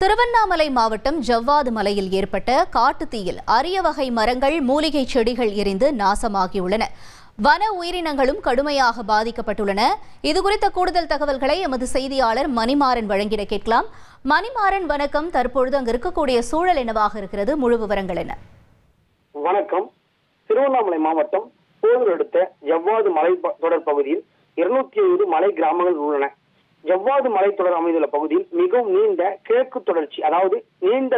திருவண்ணாமலை மாவட்டம் ஜவ்வாது மலையில் ஏற்பட்ட காட்டுத்தீயில் அரிய வகை மரங்கள், மூலிகை செடிகள் எரிந்து நாசமாகியுள்ளன. வன உயிரினங்களும் கடுமையாக பாதிக்கப்பட்டுள்ளன. இதுகுறித்த கூடுதல் தகவல்களை எமது செய்தியாளர் மணிமாறன் வழங்கிட கேட்கலாம். மணிமாறன், வணக்கம். தற்பொழுது அங்கு இருக்கக்கூடிய சூழல் என்னவாக இருக்கிறது? முழு விவரங்கள் என்ன? வணக்கம். திருவண்ணாமலை மாவட்டம் போலூர் அடுத்த ஜவ்வாது மலை தொடர் பகுதியில் 250 மலை கிராமங்கள் உள்ளன. ஜவ்வாது மலைத்தொடர் அமைந்துள்ள பகுதியில் மிகவும் நீண்ட கிழக்கு தொடர்ச்சி, அதாவது நீண்ட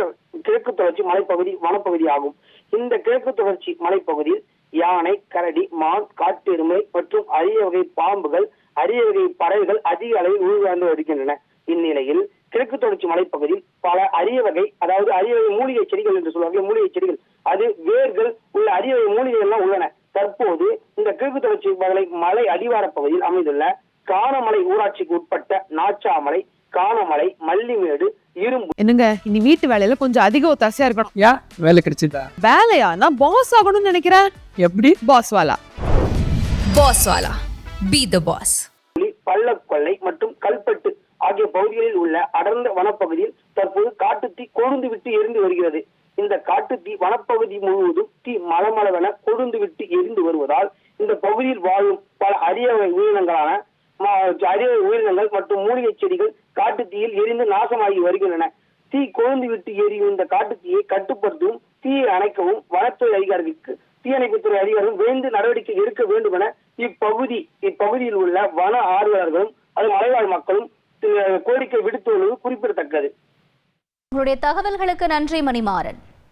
கிழக்கு தொடர்ச்சி மலைப்பகுதி வனப்பகுதி ஆகும். இந்த கிழக்கு தொடர்ச்சி மலைப்பகுதியில் யானை, கரடி, மான், காட்டு எருமை மற்றும் அரிய வகை பாம்புகள், அரிய வகை பறவைகள் அதிக அளவில் உருவாந்து வருகின்றன. இந்நிலையில் கிழக்கு தொடர்ச்சி மலைப்பகுதியில் பல அரிய வகை, அதாவது அரிய வகை மூலிகை செடிகள் என்று சொல்லுவாங்க, மூலிகை செடிகள், அது வேர்கள் உள்ள அரிய வகை மூலிகைகள் எல்லாம் உள்ளன. தற்போது இந்த கிழக்கு தொடர்ச்சி மலை அடிவார பகுதியில் அமைந்துள்ள காணமலை ஊராட்சிக்கு உட்பட்ட நாச்சாமலை, காணமலை, மல்லிமேடு, இரும்பு. என்னங்க, இனி வீட்டு வேலையில கொஞ்சம் அதிக ஒத்தாசையா இருக்கணும். யா வேலை கிடைச்சிட்டா? வேலையா? நான் பாஸ் ஆகணும்னு நினைக்கிறேன். எப்படி? பாஸ் வாலா. Be the pass. பள்ளக்கொல்லை மற்றும் கல்பட்டு ஆகிய பகுதிகளில் உள்ள அடர்ந்த வனப்பகுதியில் தற்போது காட்டுத்தீ கொழுந்து விட்டு எரிந்து வருகிறது. இந்த காட்டுத்தீ வனப்பகுதி முழுவதும் தீ மலமளவென கொழுந்து விட்டு எரிந்து வருவதால் இந்த பகுதியில் வாழும் பல அரிய உயிரினங்களான உயிரினங்கள் மற்றும் மூலிகை செடிகள் காட்டுத்தீயில் எரிந்து நாசமாகி வருகின்றன. தீ கொழுந்து விட்டு எரியும் இந்த காட்டுத்தீயை கட்டுப்படுத்தவும் தீயை அணைக்கவும் வனத்துறை அதிகாரிகளுக்கு, தீயணைப்புத்துறை அதிகாரிகள் விரைந்து நடவடிக்கை எடுக்க வேண்டும் என இப்பகுதியில் உள்ள வன ஆர்வலர்களும் அது மலைவாழ் மக்களும் கோரிக்கை விடுத்துள்ளது குறிப்பிடத்தக்கது. உங்களுடைய தகவல்களுக்கு நன்றி மணிமாறன்.